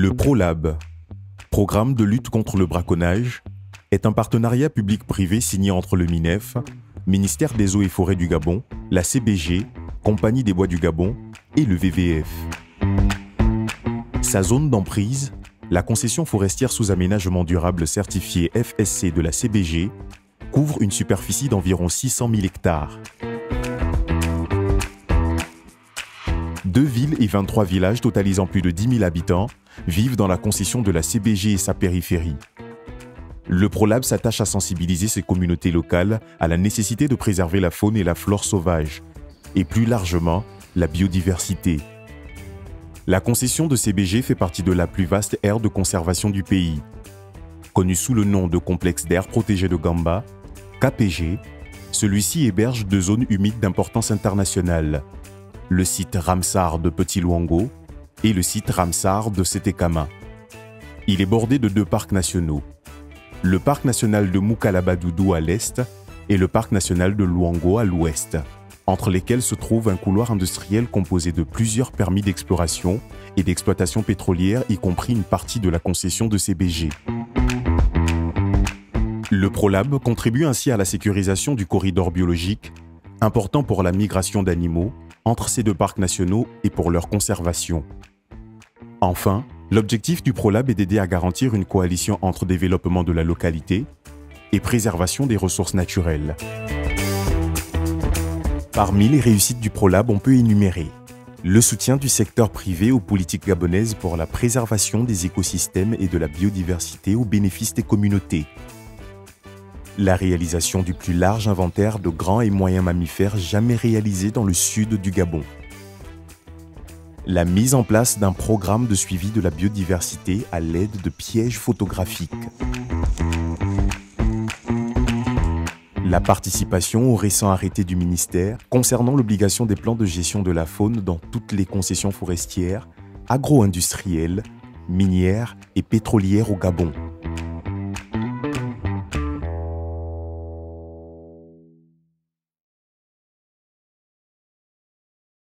Le ProLab, Programme de lutte contre le braconnage, est un partenariat public-privé signé entre le MINEF, Ministère des Eaux et Forêts du Gabon, la CBG, Compagnie des Bois du Gabon et le VVF. Sa zone d'emprise, la concession forestière sous aménagement durable certifiée FSC de la CBG, couvre une superficie d'environ 600 000 hectares. 2 villes et 23 villages totalisant plus de 10 000 habitants vivent dans la concession de la CBG et sa périphérie. Le ProLab s'attache à sensibiliser ces communautés locales à la nécessité de préserver la faune et la flore sauvage, et plus largement, la biodiversité. La concession de CBG fait partie de la plus vaste aire de conservation du pays. Connu sous le nom de complexe d'aires protégées de Gamba, KPG, celui-ci héberge 2 zones humides d'importance internationale, le site Ramsar de Petit Luango et le site Ramsar de Sétékama. Il est bordé de 2 parcs nationaux, le parc national de Moukalaba-Doudou à l'est et le parc national de Luango à l'ouest, entre lesquels se trouve un couloir industriel composé de plusieurs permis d'exploration et d'exploitation pétrolière, y compris une partie de la concession de CBG. Le ProLab contribue ainsi à la sécurisation du corridor biologique, important pour la migration d'animaux entre ces 2 parcs nationaux et pour leur conservation. Enfin, l'objectif du ProLab est d'aider à garantir une coalition entre développement de la localité et préservation des ressources naturelles. Parmi les réussites du ProLab, on peut énumérer le soutien du secteur privé aux politiques gabonaises pour la préservation des écosystèmes et de la biodiversité au bénéfice des communautés, la réalisation du plus large inventaire de grands et moyens mammifères jamais réalisé dans le sud du Gabon, la mise en place d'un programme de suivi de la biodiversité à l'aide de pièges photographiques, la participation au récent arrêté du ministère concernant l'obligation des plans de gestion de la faune dans toutes les concessions forestières, agro-industrielles, minières et pétrolières au Gabon.